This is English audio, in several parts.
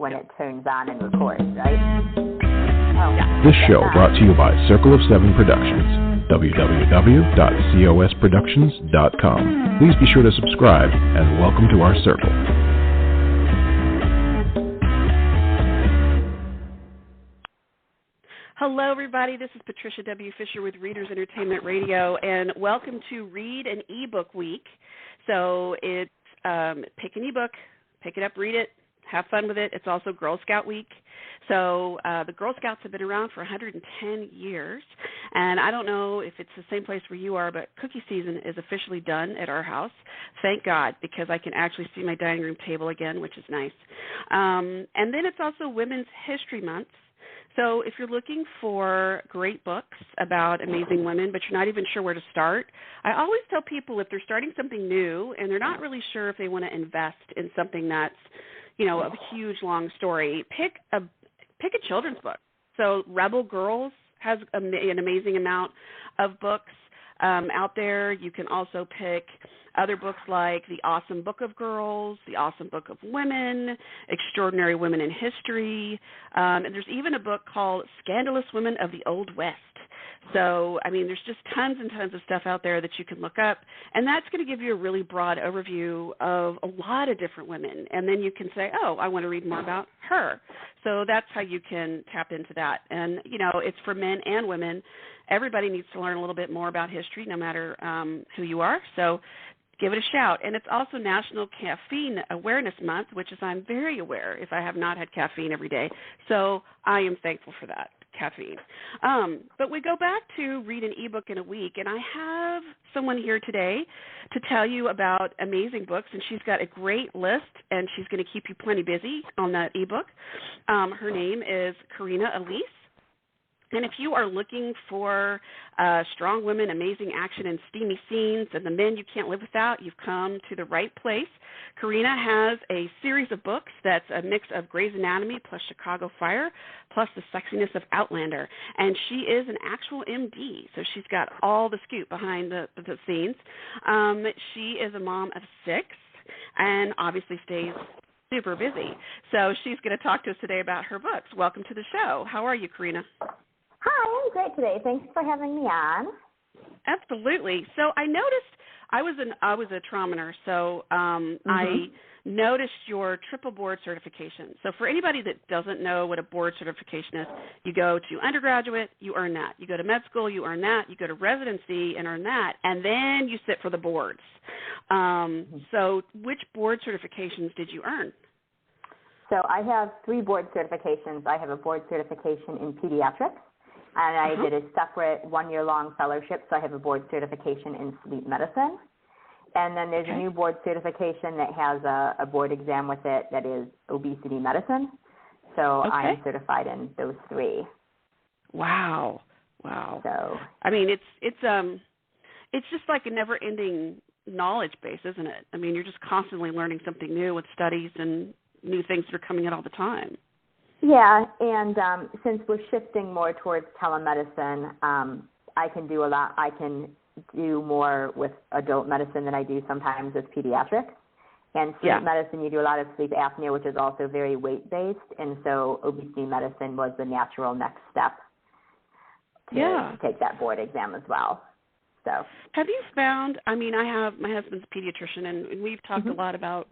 when it turns on and records, right? Oh, yeah. This show brought to you by Circle of Seven Productions, www.cosproductions.com. Please be sure to subscribe and welcome to our circle. Hello, everybody. This is Patricia W. Fisher with Readers Entertainment Radio, and welcome to Read an eBook Week. So it's pick an ebook, pick it up, read it, have fun with it. It's also Girl Scout Week. So the Girl Scouts have been around for 110 years, and I don't know if it's the same place where you are, but cookie season is officially done at our house. Thank God, because I can actually see my dining room table again, which is nice. And then it's also Women's History Month. So if you're looking for great books about amazing women, but you're not even sure where to start, I always tell people if they're starting something new and they're not really sure if they want to invest in something that's, you know, a huge, long story, pick a children's book. So Rebel Girls has an amazing amount of books out there. You can also pick other books like The Awesome Book of Girls, The Awesome Book of Women, Extraordinary Women in History, and there's even a book called Scandalous Women of the Old West. So, I mean, there's just tons and tons of stuff out there that you can look up, and that's going to give you a really broad overview of a lot of different women, and then you can say, oh, I want to read more about her. So that's how you can tap into that. And, you know, it's for men and women. Everybody needs to learn a little bit more about history, no matter who you are. So give it a shout. And it's also National Caffeine Awareness Month, which is I'm very aware if I have not had caffeine every day. So I am thankful for that, caffeine. But we go back to read an ebook in a week, and I have someone here today to tell you about amazing books, and she's got a great list, and she's going to keep you plenty busy on that ebook. Her name is Carina Alyce. And if you are looking for strong women, amazing action, and steamy scenes, and the men you can't live without, you've come to the right place. Carina has a series of books that's a mix of Grey's Anatomy plus Chicago Fire plus the sexiness of Outlander. And she is an actual MD, so she's got all the scoop behind the scenes. She is a mom of 6 and obviously stays super busy. So she's going to talk to us today about her books. Welcome to the show. How are you, Carina? Hi, I'm great today. Thanks for having me on. Absolutely. So I noticed I was a trauma nurse, so I noticed your triple board certification. So for anybody that doesn't know what a board certification is, you go to undergraduate, you earn that. You go to med school, you earn that. You go to residency and earn that, and then you sit for the boards. So which board certifications did you earn? So I have 3 board certifications. I have a board certification in pediatrics, and I did a separate 1-year-long fellowship, so I have a board certification in sleep medicine. And then there's a new board certification that has a board exam with it that is obesity medicine. So I am certified in those 3. Wow. So I mean, it's just like a never-ending knowledge base, isn't it? I mean, you're just constantly learning something new with studies and new things that are coming in all the time. Yeah, and since we're shifting more towards telemedicine, I can do a lot. I can do more with adult medicine than I do sometimes with pediatrics. And sleep medicine, you do a lot of sleep apnea, which is also very weight-based, and so obesity medicine was the natural next step to take that board exam as well. So, have you found, I mean, I have, my husband's a pediatrician, and we've talked a lot about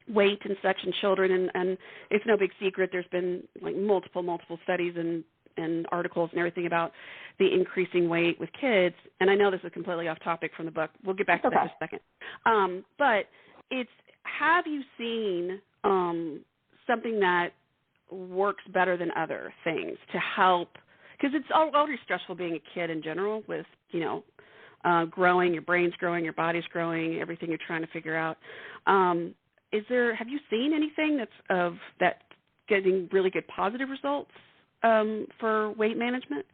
weight and such in children, and it's no big secret. There's been like multiple studies and articles and everything about the increasing weight with kids. And I know this is completely off topic from the book. We'll get back to that in a second. But have you seen something that works better than other things to help? Because it's already stressful being a kid in general with, you know, growing, your brain's growing, your body's growing, everything you're trying to figure out. Have you seen anything that's getting really good positive results for weight management?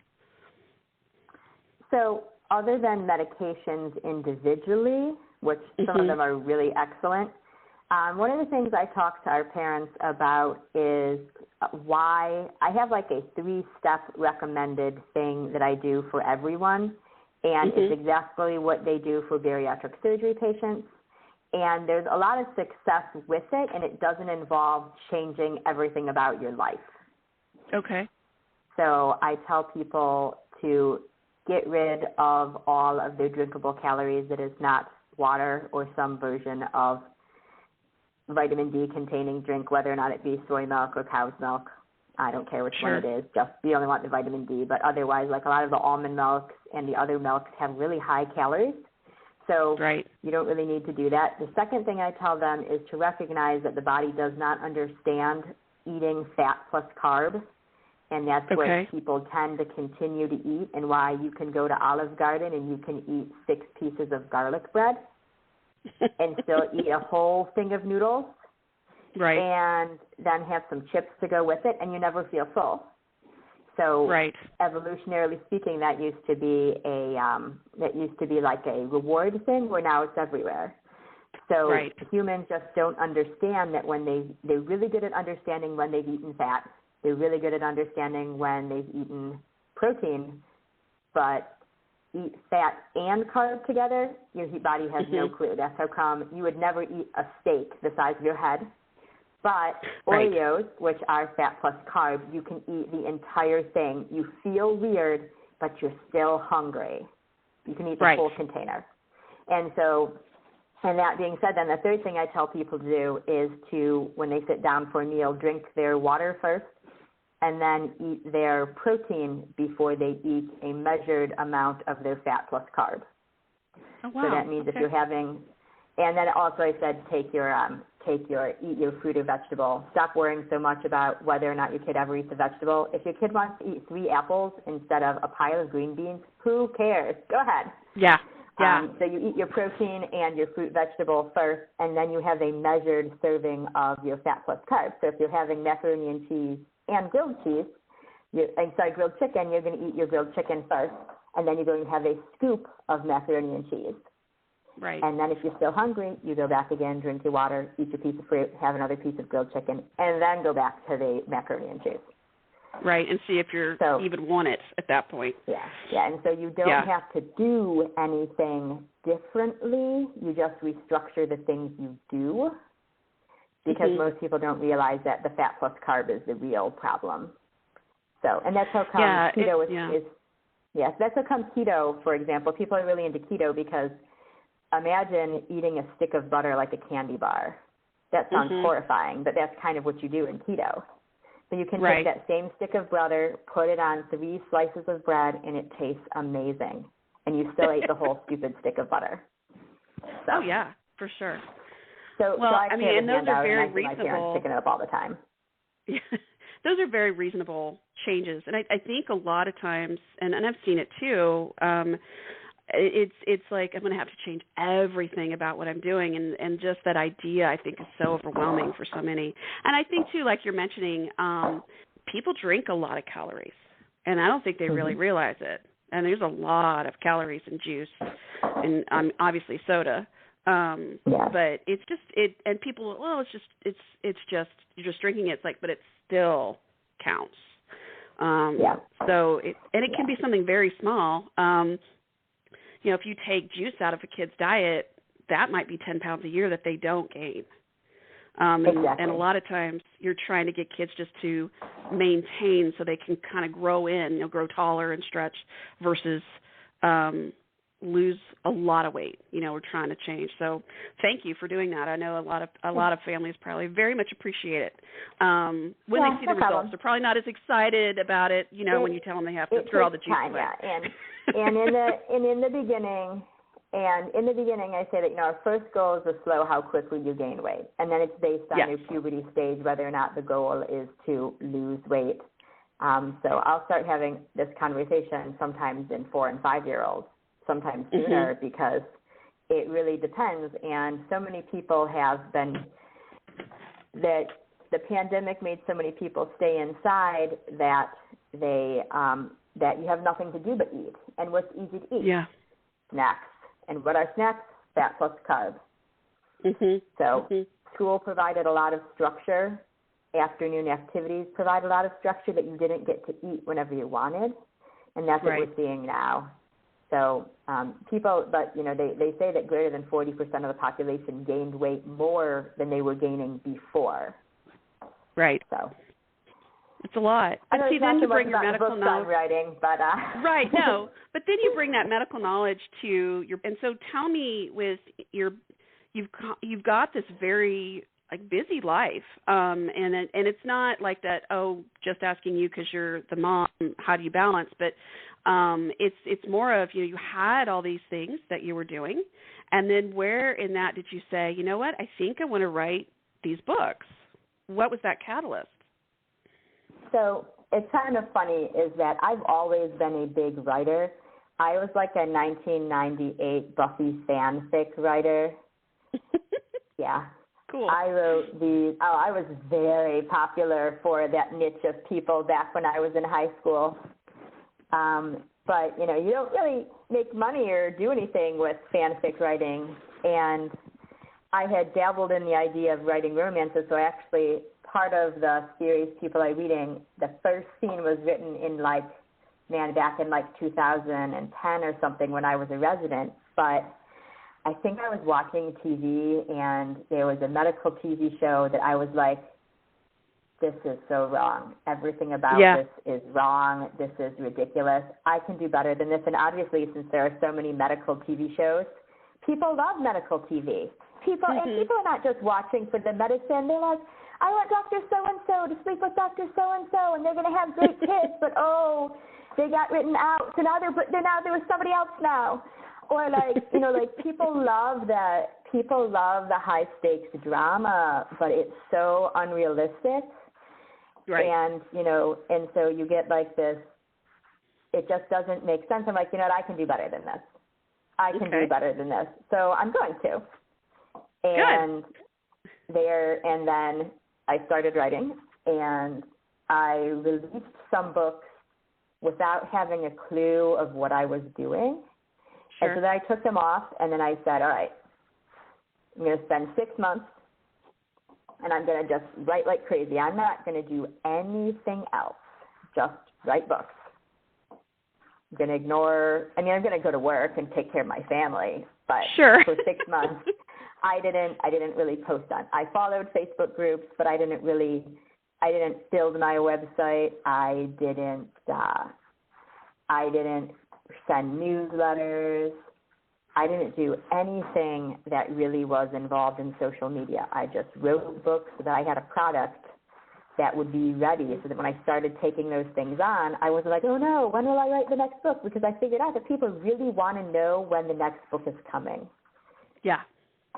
So other than medications individually, which some of them are really excellent, one of the things I talk to our parents about is why I have like a 3-step recommended thing that I do for everyone, and it's exactly what they do for bariatric surgery patients. And there's a lot of success with it, and it doesn't involve changing everything about your life. Okay. So I tell people to get rid of all of their drinkable calories that is not water or some version of vitamin D containing drink, whether or not it be soy milk or cow's milk. I don't care which one it is, just you only want the vitamin D. But otherwise, like a lot of the almond milks and the other milks have really high calories. So you don't really need to do that. The second thing I tell them is to recognize that the body does not understand eating fat plus carbs. And that's what people tend to continue to eat, and why you can go to Olive Garden and you can eat 6 pieces of garlic bread and still eat a whole thing of noodles, and then have some chips to go with it, and you never feel full. So evolutionarily speaking, that used to be like a reward thing, where now it's everywhere. So humans just don't understand that when they're really good at understanding when they've eaten fat. They're really good at understanding when they've eaten protein, but eat fat and carb together, your body has no clue. That's how come you would never eat a steak the size of your head. But Oreos, which are fat plus carb, you can eat the entire thing. You feel weird, but you're still hungry. You can eat the full container. And so, and that being said, then the third thing I tell people to do is to, when they sit down for a meal, drink their water first, and then eat their protein before they eat a measured amount of their fat plus carb. Oh, wow. So that means if you're having, and then also I said eat your fruit or vegetable. Stop worrying so much about whether or not your kid ever eats a vegetable. If your kid wants to eat 3 apples instead of a pile of green beans, who cares? Go ahead. Yeah. So you eat your protein and your fruit vegetable first, and then you have a measured serving of your fat plus carbs. So if you're having macaroni and cheese and grilled chicken, you're going to eat your grilled chicken first, and then you're going to have a scoop of macaroni and cheese. Right. And then if you're still hungry, you go back again, drink your water, eat your piece of fruit, have another piece of grilled chicken, and then go back to the macaroni and cheese. Right, and see if you even want it at that point. Yeah, and so you don't have to do anything differently. You just restructure the things you do, because most people don't realize that the fat plus carb is the real problem. So, and that's how come keto that's how come keto, for example, people are really into keto because imagine eating a stick of butter like a candy bar. That sounds horrifying, but that's kind of what you do in keto. So you can take that same stick of butter, put it on 3 slices of bread, and it tastes amazing. And you still ate the whole stupid stick of butter. So. Oh, yeah, for sure. So I mean, and those are very reasonable. My parents picking it up all the time. Those are very reasonable changes. And I think a lot of times, and I've seen it too, it's like I'm going to have to change everything about what I'm doing, and just that idea I think is so overwhelming for so many. And I think too, like you're mentioning, people drink a lot of calories, and I don't think they really realize it. And there's a lot of calories in juice, and obviously soda. But it's just and people, well, it's just you're just drinking it. It's like, but it still counts. So it can be something very small. If you take juice out of a kid's diet, that might be 10 pounds a year that they don't gain. And a lot of times you're trying to get kids just to maintain so they can kind of grow taller and stretch versus lose a lot of weight. We're trying to change. So thank you for doing that. I know a lot of families probably very much appreciate it. When they see the results, they're probably not as excited about it, when you tell them they have to throw all the juice away. And in the beginning, I say that our first goal is to slow how quickly you gain weight, and then it's based on your puberty stage whether or not the goal is to lose weight. So I'll start having this conversation sometimes in 4- and 5-year-olds, sometimes sooner, because it really depends. And so many people that the pandemic made so many people stay inside that that you have nothing to do but eat. And what's easy to eat? Snacks. And what are snacks? Fat plus carbs. So school provided a lot of structure. Afternoon activities provide a lot of structure that you didn't get to eat whenever you wanted. And that's what we're seeing now. So people, but, they say that greater than 40% of the population gained weight more than they were gaining before. Right. So it's a lot. But see, then you bring your medical knowledge. Writing, but right. No, but then you bring that medical knowledge to your. And so, tell me, with you've got this very busy life, and it's not like that. Oh, just asking you because you're the mom. How do you balance? But it's more of you had all these things that you were doing, and then where in that did you say, you know what? I think I want to write these books. What was that catalyst? So it's kind of funny is that I've always been a big writer. I was like a 1998 Buffy fanfic writer. Yeah. Cool. I wrote these. Oh, I was very popular for that niche of people back when I was in high school. But, you don't really make money or do anything with fanfic writing. And I had dabbled in the idea of writing romances, so I actually, part of the series People Are Reading, the first scene was written in back in 2010 or something when I was a resident. But I think I was watching TV and there was a medical TV show that I was like, this is so wrong. Everything about this is wrong. This is ridiculous. I can do better than this. And obviously, since there are so many medical TV shows, people love medical TV. People are not just watching for the medicine. They're like, I want Dr. So-and-so to sleep with Dr. So-and-so, and they're going to have great kids, but, they got written out, so now they're there was somebody else now. Or, people love that. People love the high-stakes drama, but it's so unrealistic. Right. And, and so you get this, it just doesn't make sense. I'm like, I can do better than this. I can do better than this. So I'm going to. And and then I started writing, and I released some books without having a clue of what I was doing. Sure. And so then I took them off, and then I said, all right, I'm going to spend 6 months, and I'm going to just write like crazy. I'm not going to do anything else, just write books. I'm going to I'm going to go to work and take care of my family, but for 6 months, I didn't really post on. I followed Facebook groups, but I didn't build my website. I didn't send newsletters. I didn't do anything that really was involved in social media. I just wrote books so that I had a product that would be ready, so that when I started taking those things on, I wasn't like, oh no, when will I write the next book? Because I figured out that people really want to know when the next book is coming. Yeah.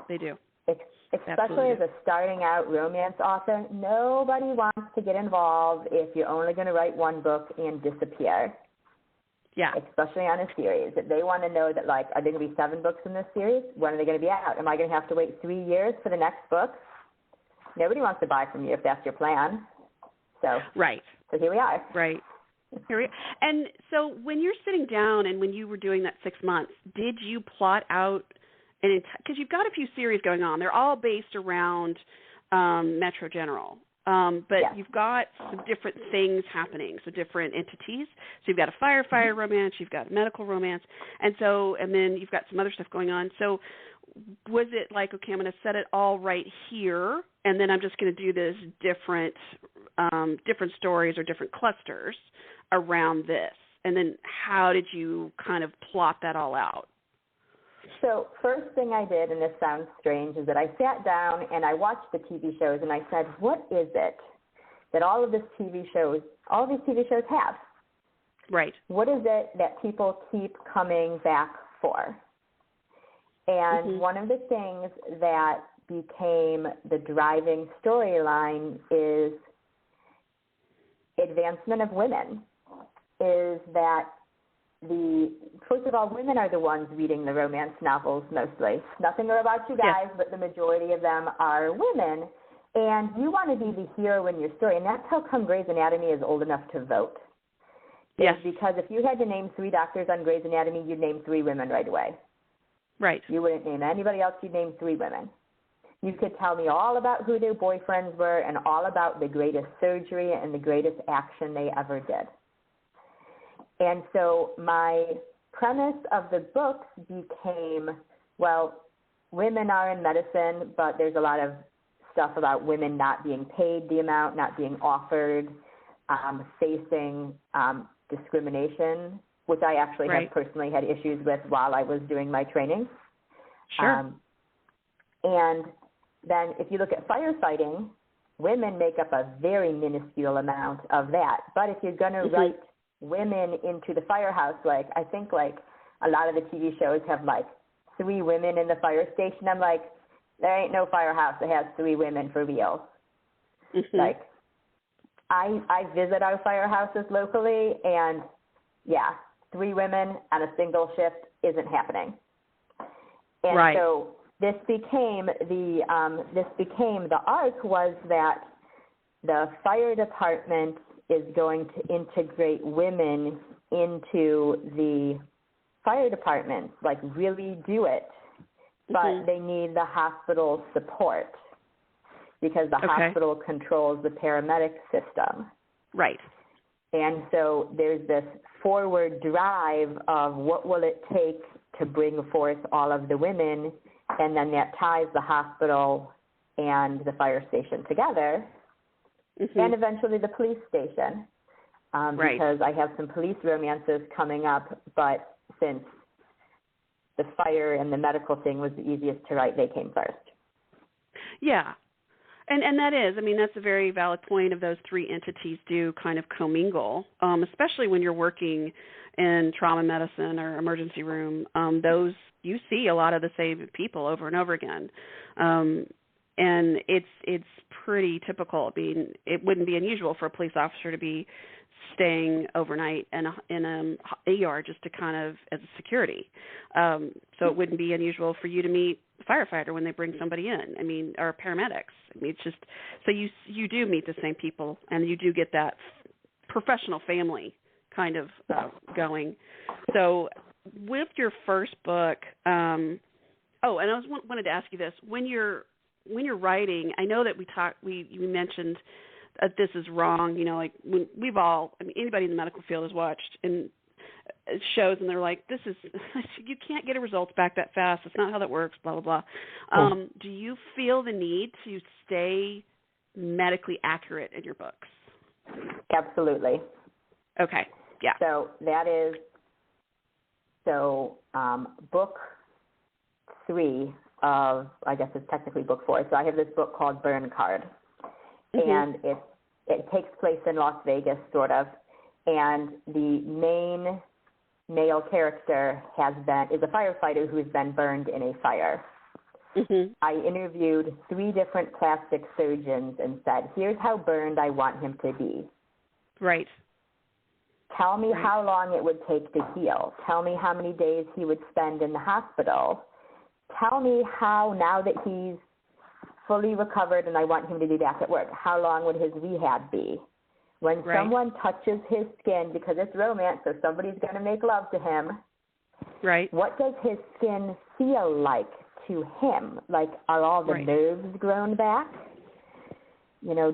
They do. Especially as a starting out romance author, nobody wants to get involved if you're only going to write one book and disappear. Yeah. Especially on a series. They want to know that, are there going to be 7 books in this series? When are they going to be out? Am I going to have to wait 3 years for the next book? Nobody wants to buy from you if that's your plan. So So here we are. Right. And so when you're sitting down and when you were doing that 6 months, did you plot out because you've got a few series going on. They're all based around Metro General. But you've got some different things happening, so different entities. So you've got a firefighter romance, you've got a medical romance, and then you've got some other stuff going on. So was it like, okay, I'm going to set it all right here, and then I'm just going to do this different stories or different clusters around this? And then how did you kind of plot that all out? So first thing I did, and this sounds strange, is that I sat down and I watched the TV shows and I said, what is it that all of these TV shows have? Right. What is it that people keep coming back for? And one of the things that became the driving storyline is advancement of women, is that first of all, women are the ones reading the romance novels mostly. Nothing about you guys, but the majority of them are women. And you want to be the hero in your story. And that's how come Grey's Anatomy is old enough to vote. Yes. Because if you had to name 3 doctors on Grey's Anatomy, you'd name 3 women right away. Right. You wouldn't name anybody else. You'd name 3 women. You could tell me all about who their boyfriends were and all about the greatest surgery and the greatest action they ever did. And so my premise of the books became, well, women are in medicine, but there's a lot of stuff about women not being paid the amount, not being offered, facing discrimination, which I actually have personally had issues with while I was doing my training. Sure. And then if you look at firefighting, women make up a very minuscule amount of that. But if you're going to write women into the firehouse, like I think like a lot of the TV shows have like 3 women in the fire station, I'm like, there ain't no firehouse that has 3 women for real. Like, I visit our firehouses locally, and yeah, 3 women on a single shift isn't happening. And so this became the arc was that the fire department is going to integrate women into the fire department, like really do it, but they need the hospital support because the hospital controls the paramedic system. Right. And so there's this forward drive of what will it take to bring forth all of the women, and then that ties the hospital and the fire station together, and eventually the police station, because I have some police romances coming up, but since the fire and the medical thing was the easiest to write, they came first. Yeah. And that is, I mean, that's a very valid point of those 3 entities do kind of commingle, especially when you're working in trauma medicine or emergency room. Those, you see a lot of the same people over and over again. And it's pretty typical. I mean, it wouldn't be unusual for a police officer to be staying overnight in a ER just to kind of as a security. So it wouldn't be unusual for you to meet a firefighter when they bring somebody in. I mean, or paramedics. I mean, it's just so you do meet the same people, and you do get that professional family kind of going. So with your first book, and I wanted to ask you this: when you're writing, I know that you mentioned that this is wrong. You know, like when anybody in the medical field has watched and shows, and they're like, "This is you can't get a results back that fast. It's not how that works." Blah blah blah. Do you feel the need to stay medically accurate in your books? Absolutely. Okay. Yeah. So that is book 3 of, I guess it's technically book 4. So I have this book called Burn Card, and it takes place in Las Vegas, sort of, and the main male character is a firefighter who's been burned in a fire. I interviewed 3 different plastic surgeons and said, here's how burned I want him to be. Right. Tell me how long it would take to heal. Tell me how many days he would spend in the hospital. Tell me how, now that he's fully recovered and I want him to be back at work, how long would his rehab be? When someone touches his skin, because it's romance, so somebody's going to make love to him, what does his skin feel like to him? Like, are all the nerves grown back? You know,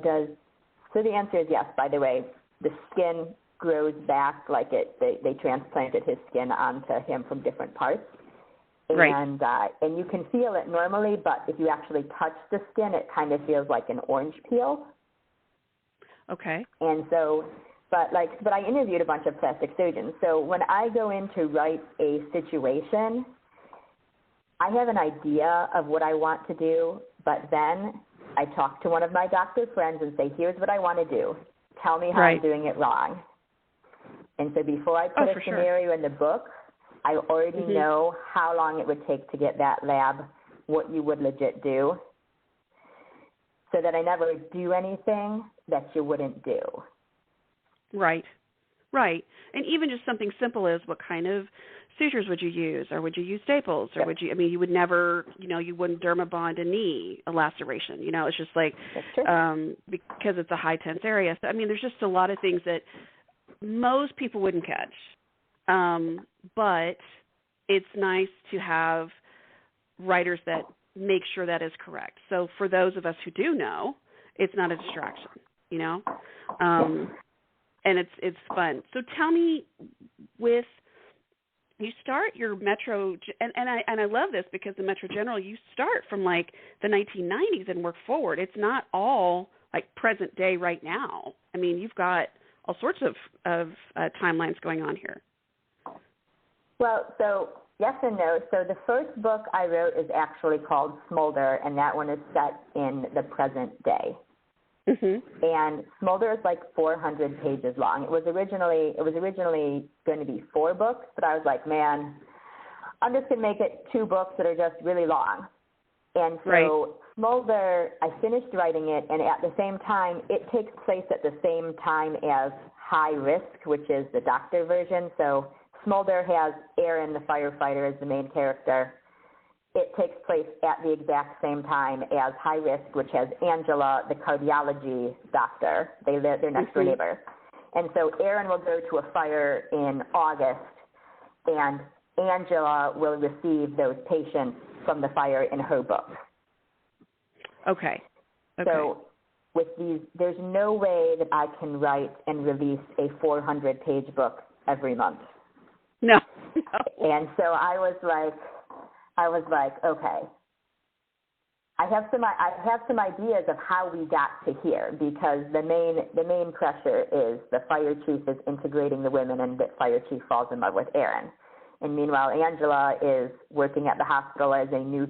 so the answer is yes, by the way. The skin grows back like they transplanted his skin onto him from different parts. And you can feel it normally, but if you actually touch the skin, it kind of feels like an orange peel. Okay. And so, but I interviewed a bunch of plastic surgeons. So when I go in to write a situation, I have an idea of what I want to do, but then I talk to one of my doctor friends and say, here's what I want to do. Tell me how I'm doing it wrong. And so before I put a scenario in the book, I already know how long it would take to get that lab, what you would legit do, so that I never do anything that you wouldn't do. Right. And even just something simple as what kind of sutures would you use, or would you use staples, or you would never, you wouldn't dermabond a knee, a laceration, it's just like, because it's a high tense area. So, there's just a lot of things that most people wouldn't catch. But it's nice to have writers that make sure that is correct. So for those of us who do know, it's not a distraction, and it's fun. So tell me, with you start your Metro, and I love this because the Metro General, you start from like the 1990s and work forward. It's not all like present day right now. I mean, you've got all sorts of timelines going on here. Well, so yes and no. So the first book I wrote is actually called Smolder, and that one is set in the present day. Mm-hmm. And Smolder is like 400 pages long. It was originally going to be 4 books, but I was like, man, I'm just going to make it 2 books that are just really long. And so Smolder, I finished writing it, and at the same time, it takes place at the same time as High Risk, which is the doctor version. So Smolder has Aaron, the firefighter, as the main character. It takes place at the exact same time as High Risk, which has Angela, the cardiology doctor. They're next door neighbor. And so Aaron will go to a fire in August, and Angela will receive those patients from the fire in her book. Okay. So with these, there's no way that I can write and release a 400-page book every month. No. And so I was like, okay. I have some ideas of how we got to here, because the main pressure is the fire chief is integrating the women, and that fire chief falls in love with Aaron. And meanwhile, Angela is working at the hospital as a new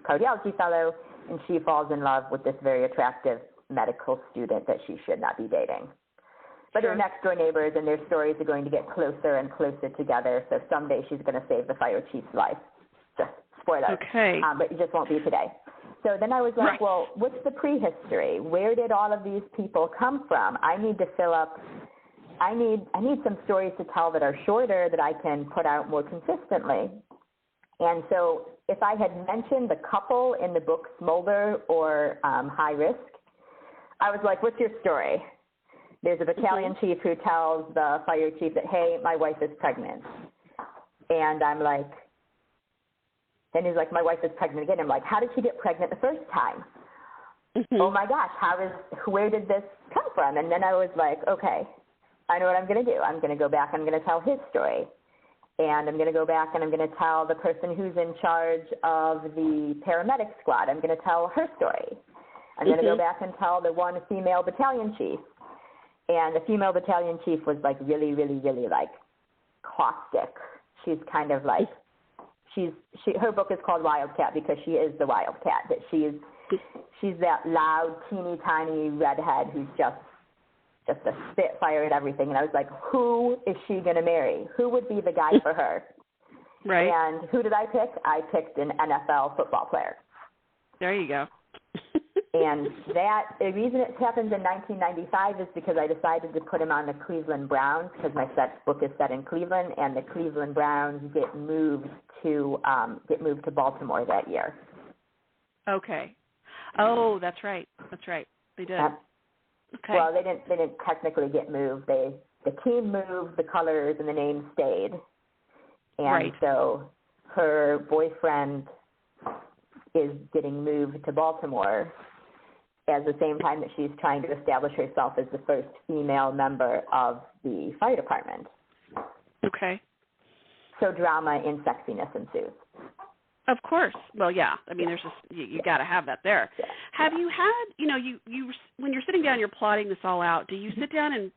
cardiology fellow, and she falls in love with this very attractive medical student that she should not be dating. But they're next door neighbors, and their stories are going to get closer and closer together. So someday she's going to save the fire chief's life. Just spoiler. Okay. But it just won't be today. So then I was like, well, what's the prehistory? Where did all of these people come from? I need to fill up. I need some stories to tell that are shorter that I can put out more consistently. And so if I had mentioned the couple in the book Smolder or High Risk, I was like, what's your story? There's a battalion chief who tells the fire chief that, hey, my wife is pregnant. And I'm like, then he's like, my wife is pregnant again. I'm like, how did she get pregnant the first time? Mm-hmm. Oh my gosh, where did this come from? And then I was like, okay, I know what I'm going to do. I'm going to go back, I'm going to tell his story. And I'm going to go back and I'm going to tell the person who's in charge of the paramedic squad, I'm going to tell her story. I'm going to go back and tell the one female battalion chief. And the female battalion chief was like really, really, really like caustic. She's kind of like, her book is called Wildcat because she is the wildcat. That she's that loud, teeny tiny redhead who's just a spitfire and everything. And I was like, who is she going to marry? Who would be the guy for her? Right. And who did I pick? I picked an NFL football player. There you go. And the reason it happens in 1995 is because I decided to put him on the Cleveland Browns, because my book is set in Cleveland, and the Cleveland Browns get moved to Baltimore that year. Okay. Oh, that's right. They did. Okay. Well, they didn't technically get moved. The team moved, the colors and the name stayed, and so her boyfriend is getting moved to Baltimore at the same time that she's trying to establish herself as the first female member of the fire department. Okay. So drama and sexiness ensues. Of course. Well, yeah. I mean, there's just you got to have that there. Yeah. Have you had, you when you're sitting down, you're plotting this all out. Do you sit down and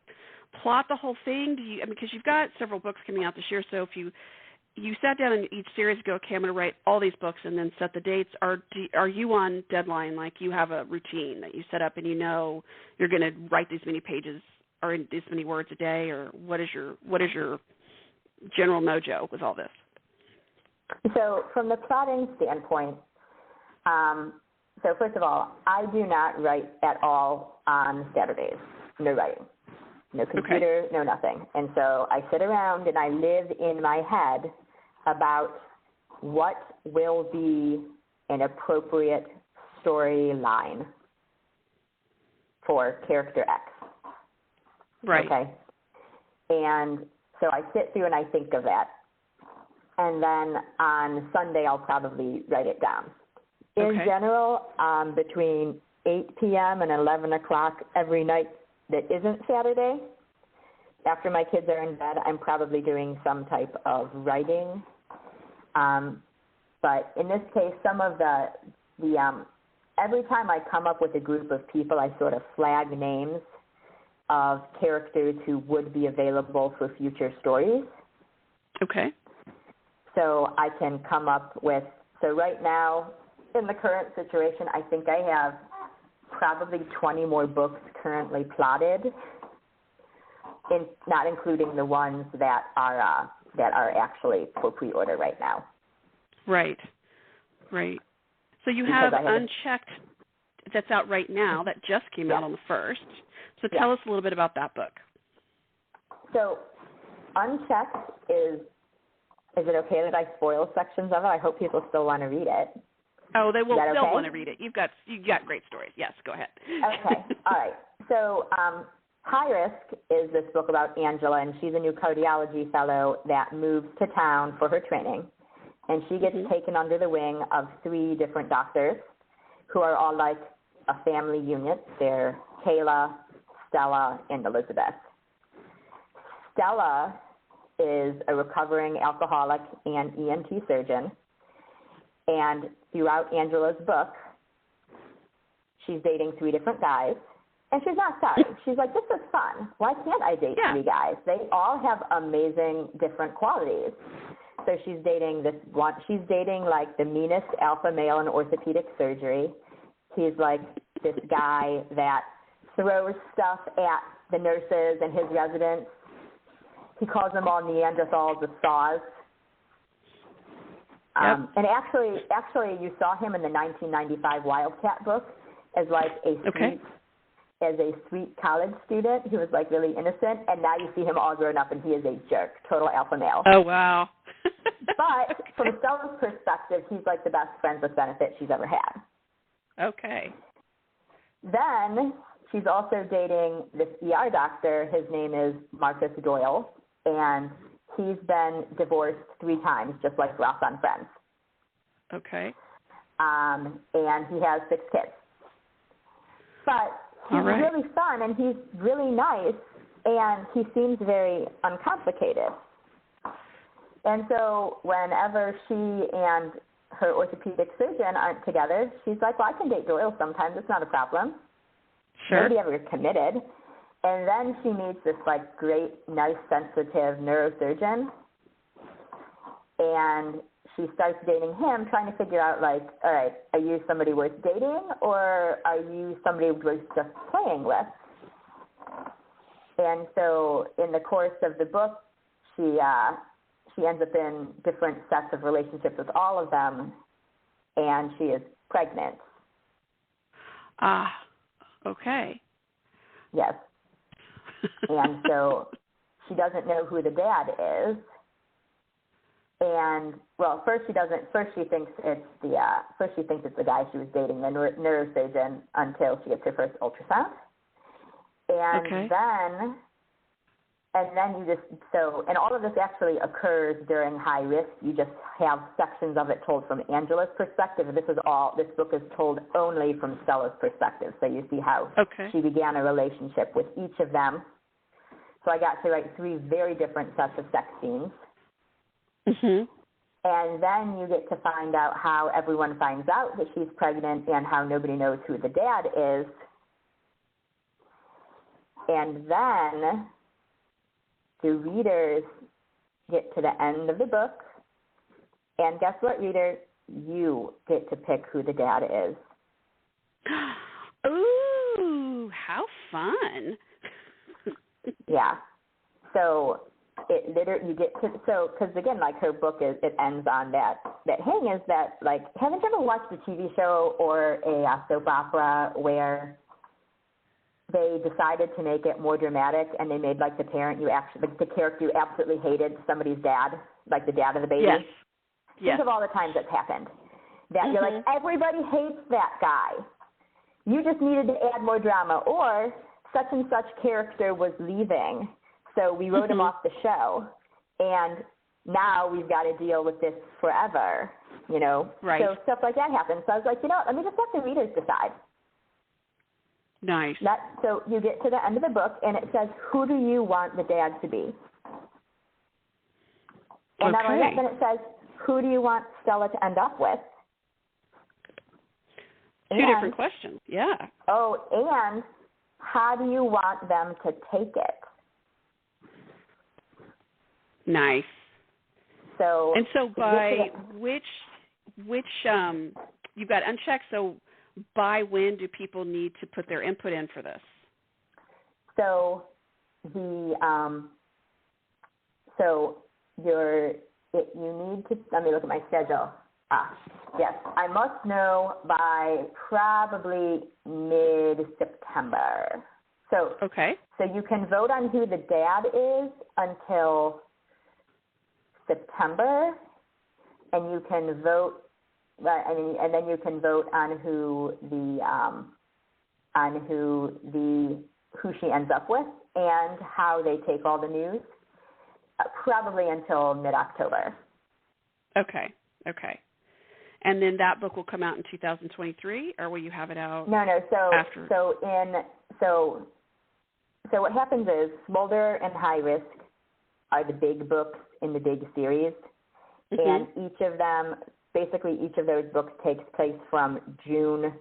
plot the whole thing? Because you've got several books coming out this year. So if you sat down in each series and go, okay, I'm going to write all these books and then set the dates. Are you on deadline? Like you have a routine that you set up and you're going to write these many pages or in these many words a day, or what is your general mojo with all this? So from the plotting standpoint, so first of all, I do not write at all on Saturdays. No writing. No computer, no nothing. And so I sit around and I live in my head about what will be an appropriate storyline for character X. Right. Okay. And so I sit through and I think of that. And then on Sunday, I'll probably write it down. In general, between 8 p.m. and 11 o'clock every night that isn't Saturday, after my kids are in bed, I'm probably doing some type of writing. But in this case, some of the every time I come up with a group of people, I sort of flag names of characters who would be available for future stories. Okay. So I can come up with, so right now, in the current situation, I think I have probably 20 more books currently plotted, not including the ones that are actually for pre-order right now. Right. So you have Unchecked that's out right now that just came out on the 1st. So tell us a little bit about that book. So Unchecked is it okay that I spoil sections of it? I hope people still want to read it. Oh, they will. They'll okay? want to read it. You got great stories. Yes, go ahead. Okay. All right. So High Risk is this book about Angela, and she's a new cardiology fellow that moves to town for her training. And she gets taken under the wing of 3 different doctors who are all like a family unit. They're Kayla, Stella, and Elizabeth. Stella is a recovering alcoholic and ENT surgeon. And throughout Angela's book, she's dating 3 different guys. And she's not sorry. She's like, this is fun. Why can't I date 3 guys? They all have amazing different qualities. So she's dating this one. She's dating like the meanest alpha male in orthopedic surgery. He's like this guy that throws stuff at the nurses and his residents. He calls them all Neanderthals with saws. And actually, you saw him in the 1995 Wildcat book as like a sweet college student who was like really innocent, and now you see him all grown up and he is a jerk, total alpha male. Oh wow! But from Stella's perspective, he's like the best friends with benefits she's ever had. Okay. Then she's also dating this ER doctor. His name is Marcus Doyle, and he's been divorced 3 times, just like Ross on Friends. Okay. And he has 6 kids. But he's really fun, and he's really nice, and he seems very uncomplicated. And so whenever she and her orthopedic surgeon aren't together, she's like, well, I can date Doyle sometimes. It's not a problem. Sure. Nobody ever committed. And then she meets this, like, great, nice, sensitive neurosurgeon, and she starts dating him, trying to figure out, like, all right, are you somebody worth dating, or are you somebody worth just playing with? And so in the course of the book, she ends up in different sets of relationships with all of them, and she is pregnant. Okay. Yes. And so she doesn't know who the dad is. And well, first she thinks it's the guy she was dating, the neurosurgeon, until she gets her first ultrasound. And and all of this actually occurs during High Risk. You just have sections of it told from Angela's perspective. And this book is told only from Stella's perspective. So you see how she began a relationship with each of them. So I got to write 3 very different sets of sex scenes. Mm-hmm. And then you get to find out how everyone finds out that she's pregnant and how nobody knows who the dad is. And then the readers get to the end of the book, and guess what, reader? You get to pick who the dad is. Ooh, how fun. Yeah. So it literally, you get to, because again, like her book it ends on that hang is that, like, haven't you ever watched a TV show or a soap opera where they decided to make it more dramatic, and they made, like, the character you absolutely hated somebody's dad, like the dad of the baby? Yes. Think of all the times that's happened. That you're like, everybody hates that guy. You just needed to add more drama. Or such and such character was leaving, so we wrote him off the show, and now we've got to deal with this forever, you know? Right. So stuff like that happens. So I was like, let me just let the readers decide. Nice. So you get to the end of the book, and it says, who do you want the dad to be? And not only that, then it says, who do you want Stella to end up with? Two different questions, yeah. Oh, and how do you want them to take it? Nice. So by which you've got unchecked, so by when do people need to put their input in for this? So you need to, let me look at my schedule. Yes, I must know by probably mid-September. So you can vote on who the dad is until September, and you can vote. And then you can vote on who she ends up with and how they take all the news. Probably until mid-October. Okay. And then that book will come out in 2023, or will you have it out? No. After? So what happens is Smolder and High Risk are the big books in the big series, and each of those books takes place from June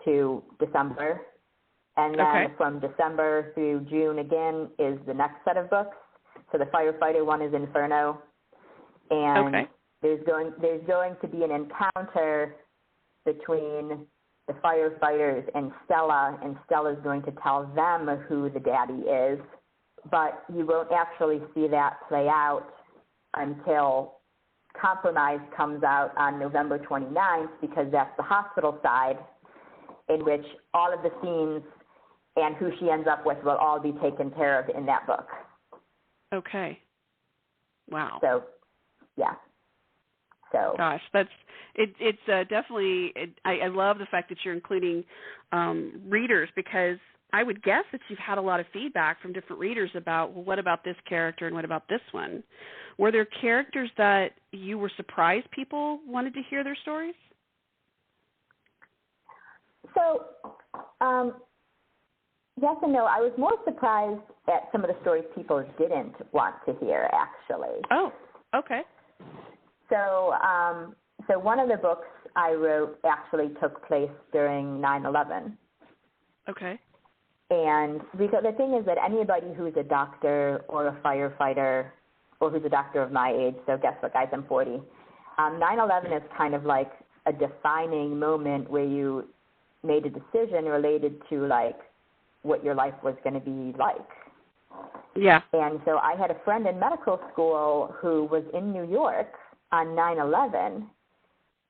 to December, and then from December through June again is the next set of books. So the firefighter one is Inferno, and there's going to be an encounter between the firefighters and Stella's going to tell them who the daddy is, but you won't actually see that play out until Compromise comes out on November 29th, because that's the hospital side, in which all of the scenes and who she ends up with will all be taken care of in that book. Okay. Wow. So, yeah. So. Gosh, it's definitely. I love the fact that you're including readers, because I would guess that you've had a lot of feedback from different readers about, well, what about this character and what about this one? Were there characters that you were surprised people wanted to hear their stories? So, yes and no. I was more surprised at some of the stories people didn't want to hear, actually. Oh, okay. So one of the books I wrote actually took place during 9/11. Okay. And because the thing is that anybody who's a doctor or a firefighter, or who's a doctor of my age, so guess what, guys, I'm 40. 9/11 is kind of like a defining moment where you made a decision related to like what your life was going to be like. Yeah. And so I had a friend in medical school who was in New York on 9/11,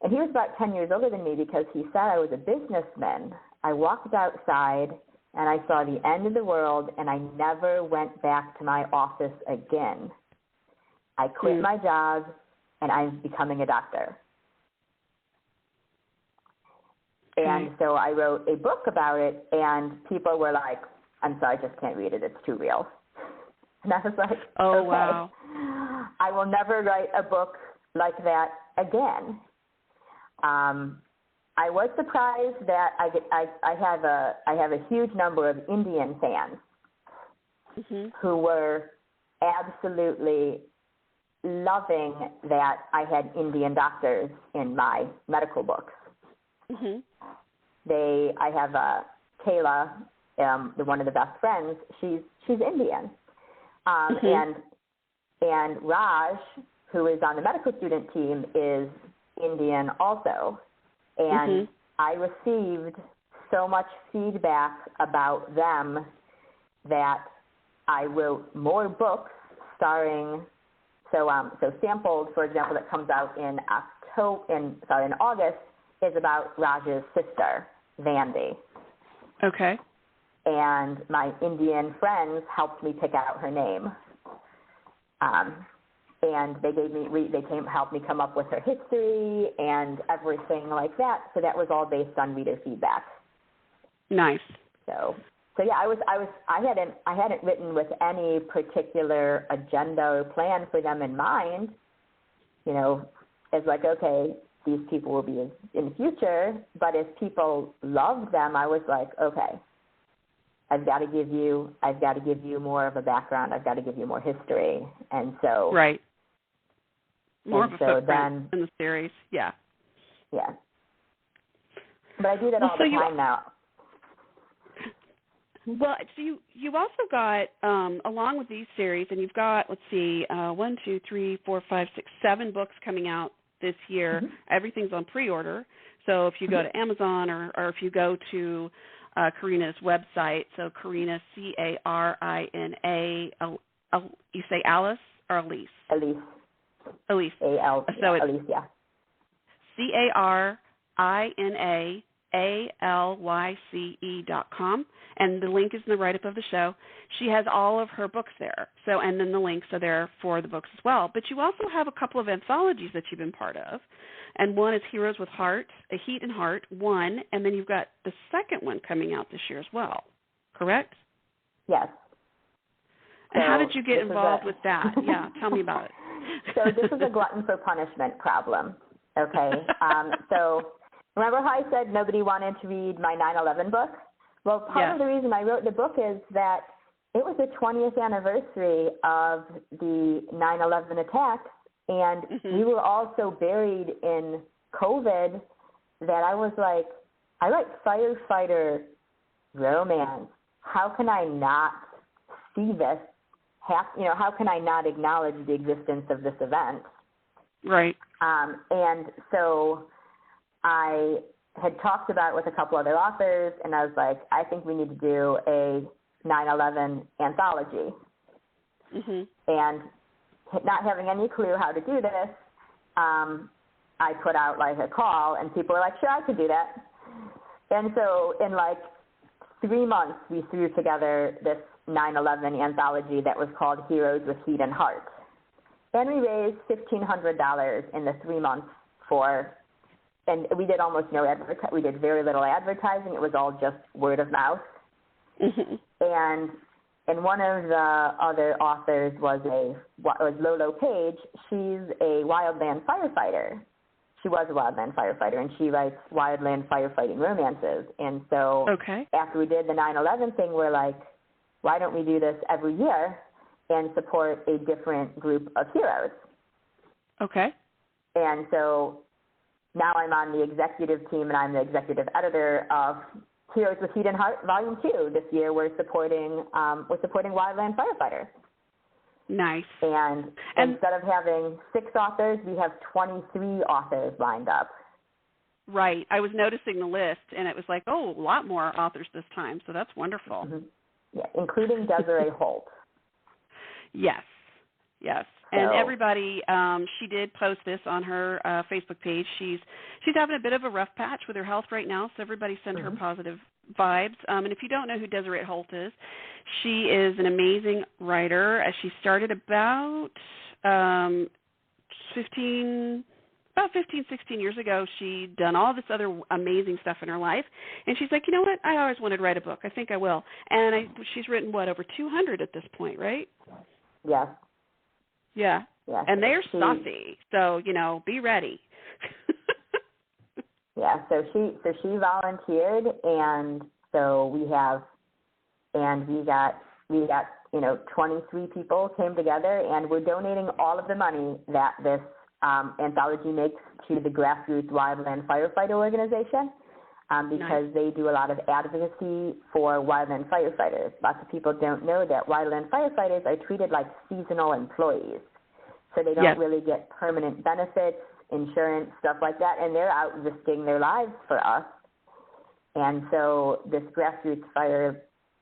and he was about 10 years older than me because he said I was a businessman. I walked outside and I saw the end of the world, and I never went back to my office again. I quit my job, and I'm becoming a doctor. And so I wrote a book about it, and people were like, I'm sorry, I just can't read it. It's too real. And I was like, oh, okay, wow. I will never write a book like that again. I was surprised that I have a huge number of Indian fans who were absolutely loving that I had Indian doctors in my medical books. I have Kayla, one of the best friends. She's Indian, and Raj, who is on the medical student team, is Indian also. And I received so much feedback about them that I wrote more books starring. So Sampled, for example, that comes out in August, is about Raj's sister, Vandy. Okay. And my Indian friends helped me pick out her name. And they helped me come up with her history and everything like that. So that was all based on reader feedback. Nice. So yeah, I hadn't written with any particular agenda or plan for them in mind. You know, it's like, okay, these people will be in the future, but if people loved them, I was like, okay, I've got to give you more of a background. I've got to give you more history. And so right. More of a footprint then, in the series. Yeah. Yeah. But I do that all the time now. Well, so you've also got, along with these series, and you've got, let's see, 1, 2, 3, 4, 5, 6, 7 books coming out this year. Mm-hmm. Everything's on pre-order. So if you go to Amazon or if you go to Carina's website, so Carina, Carina, you say Alice or Alyce? Alyce. Alyce. So it's Alyce, yeah. CarinaAlyce.com, and the link is in the write-up of the show. She has all of her books there, so and then the links are there for the books as well. But you also have a couple of anthologies that you've been part of, and one is Heroes with Heart, A Heat and Heart, one, and then you've got the second one coming out this year as well, correct? Yes. And how did you get involved with that? Yeah, tell me about it. So this is a glutton for punishment problem, okay? So remember how I said nobody wanted to read my 9/11 book? Well, part of the reason I wrote the book is that it was the 20th anniversary of the 9/11 attacks, and we were all so buried in COVID that I was like, I like firefighter romance. How can I not see this? How can I not acknowledge the existence of this event? Right. And so I had talked about it with a couple other authors, and I was like, I think we need to do a 9/11 anthology. And not having any clue how to do this, I put out like a call, and people were like, sure, I could do that. And so in like 3 months, we threw together this 9/11 anthology that was called Heroes with Heat and Heart. And we raised $1,500 in the 3 months and we did almost no advertising. We did very little advertising. It was all just word of mouth. And one of the other authors was Lolo Page. She's a wildland firefighter. She was a wildland firefighter, and she writes wildland firefighting romances. And so after we did the 9/11 thing, we're like, why don't we do this every year and support a different group of heroes? Okay. And so now I'm on the executive team, and I'm the executive editor of Heroes with Heat and Heart, Volume 2. This year we're supporting wildland firefighters. Nice. And instead of having 6 authors, we have 23 authors lined up. Right. I was noticing the list, and it was like, a lot more authors this time, so that's wonderful. Yeah, including Desiree Holt. Yes. And everybody, she did post this on her Facebook page. She's having a bit of a rough patch with her health right now, so everybody send her positive vibes. And if you don't know who Desiree Holt is, she is an amazing writer. She started about 15, 16 years ago. She'd done all this other amazing stuff in her life. And she's like, you know what? I always wanted to write a book. I think I will. And she's written, over 200 at this point, right? Yes. Yeah. And they're saucy. So, be ready. Yeah. So she volunteered, and so we got 23 people came together, and we're donating all of the money that this anthology makes to the grassroots wildland firefighter organization, because they do a lot of advocacy for wildland firefighters. Lots of people don't know that wildland firefighters are treated like seasonal employees. So they don't really get permanent benefits, insurance, stuff like that, and they're out risking their lives for us. And so this grassroots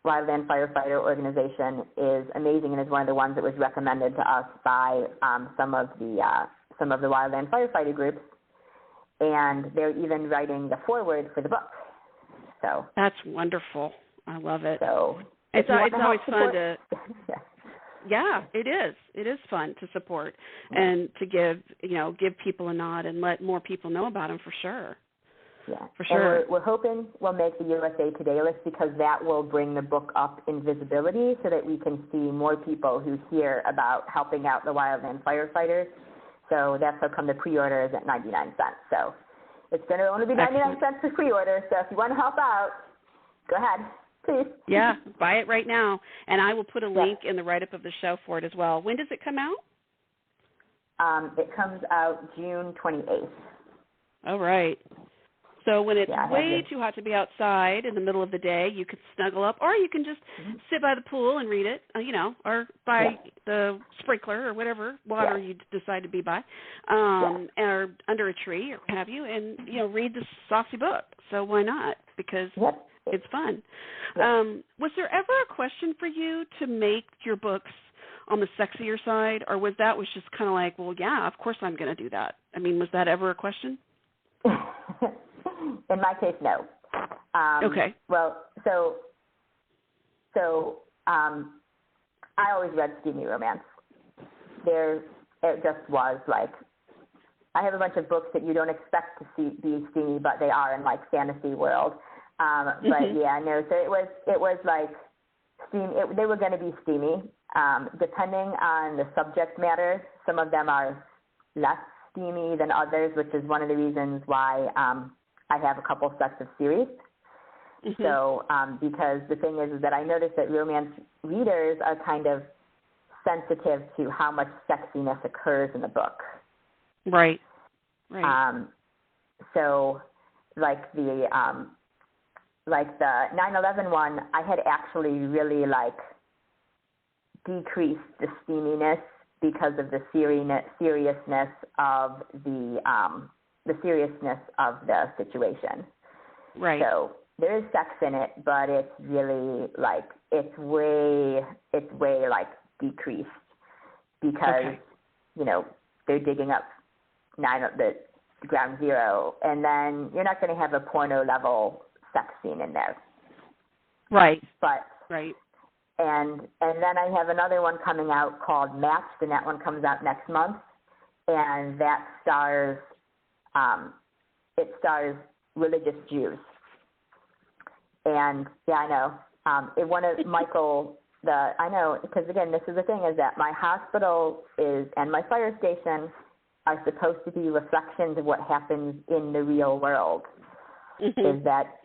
wildland firefighter organization is amazing, and is one of the ones that was recommended to us by some of the wildland firefighter groups. And they're even writing the foreword for the book. So that's wonderful. I love it. So it's always fun to. Yeah, it is. It is fun to support and to give people a nod and let more people know about them for sure. Yeah, for sure. And we're hoping we'll make the USA Today list, because that will bring the book up in visibility so that we can see more people who hear about helping out the wildland firefighters. So that's how come the pre-order is at 99 cents. So it's going to only be 99 cents for pre-order. So if you want to help out, go ahead. Please. Yeah, buy it right now. And I will put a link in the write-up of the show for it as well. When does it come out? It comes out June 28th. All right. So when it's way this. too hot to be outside in the middle of the day, you could snuggle up, or you can just sit by the pool and read it, or by the sprinkler or whatever water you decide to be by, or under a tree or what have you, and, read this saucy book. So why not? Because it's fun. Was there ever a question for you to make your books on the sexier side, or was just kind of like, well, yeah, of course I'm going to do that? I mean, was that ever a question? In my case, no. Okay. Well, so I always read steamy romance. It just was like, I have a bunch of books that you don't expect to be steamy, but they are in like fantasy world. But so it was like they were going to be steamy, depending on the subject matter. Some of them are less steamy than others, which is one of the reasons why I have a couple sets of series. So because the thing is that I noticed that romance readers are kind of sensitive to how much sexiness occurs in the book. Right. So like the 9/11 one, I had actually really like decreased the steaminess because of the seriousness of the situation. Right. So there is sex in it, but it's really like it's way like decreased because they're digging up the ground zero, and then you're not going to have a porno level sex scene in there. Right. But right. And then I have another one coming out called Matched, and that one comes out next month, and that stars religious Jews. And I know one of Michael. I know, because again, this is the thing, is that my hospital and my fire station are supposed to be reflections of what happens in the real world. Is that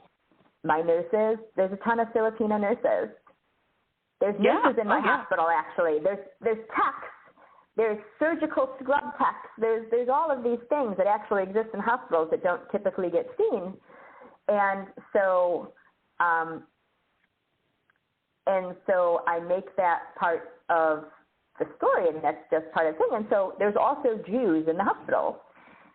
my nurses? There's a ton of Filipino nurses. There's nurses in my hospital, actually. There's techs. There's surgical scrub techs. There's all of these things that actually exist in hospitals that don't typically get seen. And so I make that part of the story, and that's just part of the thing. And so there's also Jews in the hospital.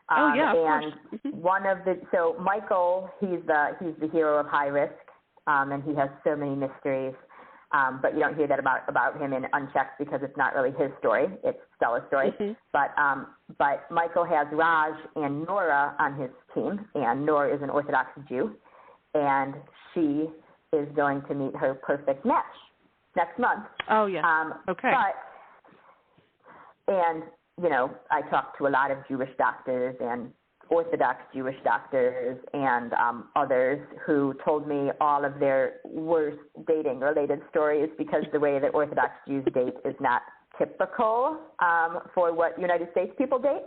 And one of so Michael, he's the hero of High Risk, and he has so many mysteries. But you don't hear that about him in Unchecked because it's not really his story; it's Stella's story. But Michael has Raj and Nora on his team, and Nora is an Orthodox Jew, and she is going to meet her perfect match next month. Oh yeah. Okay. I talked to a lot of Jewish doctors and Orthodox Jewish doctors and others who told me all of their worst dating-related stories, because the way that Orthodox Jews date is not typical for what United States people date.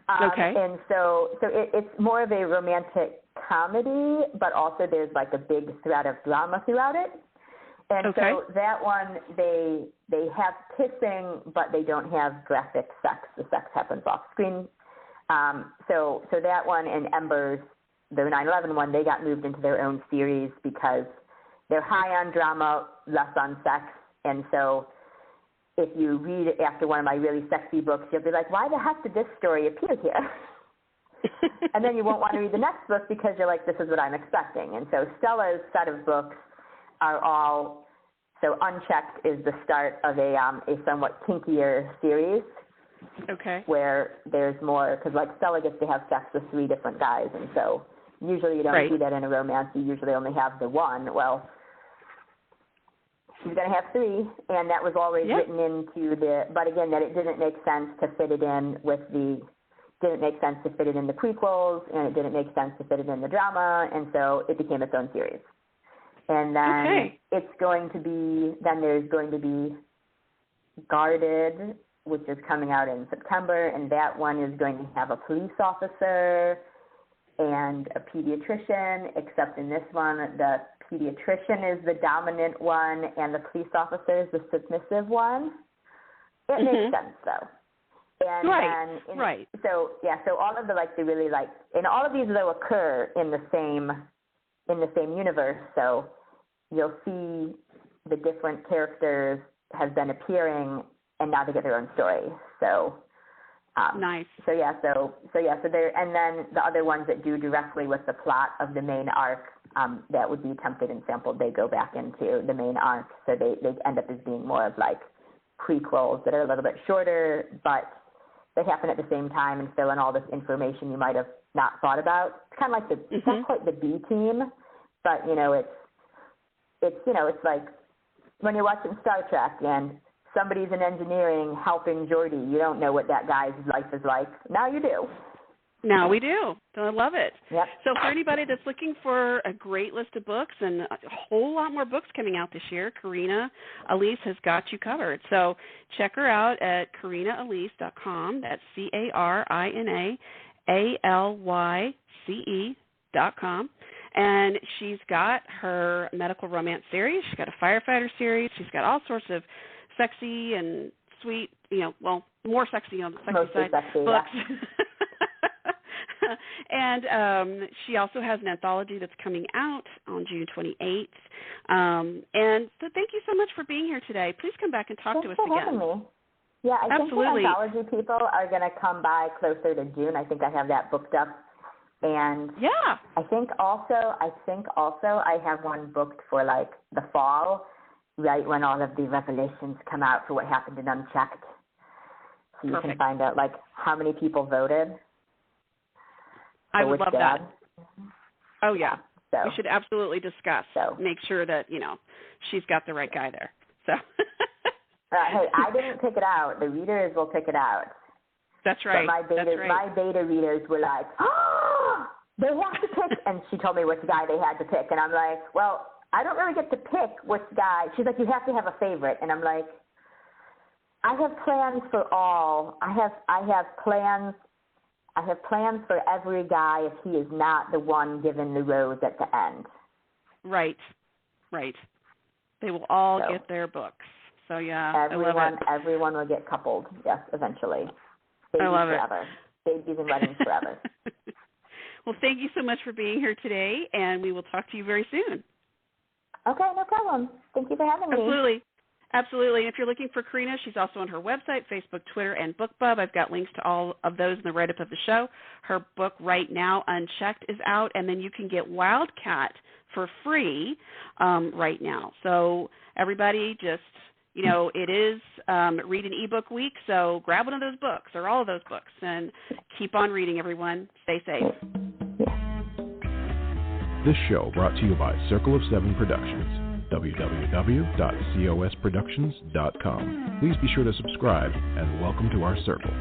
And so it's more of a romantic comedy, but also there's like a big thread of drama throughout it. And so that one, they have kissing, but they don't have graphic sex. The sex happens off screen. So that one and Embers, the 9/11 one, they got moved into their own series because they're high on drama, less on sex. And so if you read it after one of my really sexy books, you'll be like, why the heck did this story appear here? And then you won't want to read the next book because you're like, this is what I'm expecting. And so Stella's set of books are all, so Unchecked is the start of a somewhat kinkier series. Where there's more, because like Stella gets to have sex with 3 different guys, and so usually you don't see that in a romance. You usually only have the one. Well, she's going to have 3, and that was always written into but again, that it didn't make sense to fit it in the prequels, and it didn't make sense to fit it in the drama, and so it became its own series. And then there's going to be Guarded, which is coming out in September, and that one is going to have a police officer, and a pediatrician, except in this one, the pediatrician is the dominant one and the police officer is the submissive one. It makes sense, though. And right. So all of the really and all of these though occur in the same universe. So you'll see the different characters have been appearing, and now they get their own story. So nice. So there, and then the other ones that do directly with the plot of the main arc, that would be Tempted and Sampled. They go back into the main arc, so they end up as being more of prequels that are a little bit shorter, but they happen at the same time and fill in all this information you might have not thought about. It's kind of like it's not quite the B team, but it's like when you're watching Star Trek and somebody's in engineering helping Geordi, you don't know what that guy's life is like. Now you do. Now we do. I love it. Yep. So for anybody that's looking for a great list of books and a whole lot more books coming out this year, Carina Alyce has got you covered. So check her out at CarinaAlyce.com. That's CarinaAlyce.com. And she's got her medical romance series. She's got a firefighter series. She's got all sorts of sexy and sweet, more sexy on the sexy side books. Yeah. And she also has an anthology that's coming out on June 28th. And so thank you so much for being here today. Please come back and talk to us again. Thanks for having me. Yeah, I think the anthology people are going to come by closer to June. I think I have that booked up. And yeah, I think also I have one booked for the fall, right when all of the revelations come out for what happened in Unchecked. So you can find out how many people voted. I would love that. Oh, yeah. So, we should absolutely discuss. Make sure that, she's got the right guy there. So. Hey, I didn't pick it out. The readers will pick it out. That's right. But my beta readers were like, oh, they have to pick. And she told me which guy they had to pick. And I'm like, well, I don't really get to pick which guy. She's like, you have to have a favorite. And I'm like, I have plans for all. I have plans for every guy if he is not the one given the rose at the end. Right. They will all get their books. So, yeah, everyone will get coupled, yes, eventually. Babies I love forever. Babies and weddings forever. Well, thank you so much for being here today, and we will talk to you very soon. Okay, no problem. Thank you for having me. Absolutely. And if you're looking for Carina, she's also on her website, Facebook, Twitter, and BookBub. I've got links to all of those in the write-up of the show. Her book right now, Unchecked, is out, and then you can get Wildcat for free right now. So everybody just, it is Read an eBook Week, so grab one of those books or all of those books and keep on reading, everyone. Stay safe. This show brought to you by Circle of Seven Productions. www.cosproductions.com. Please be sure to subscribe and welcome to our circle.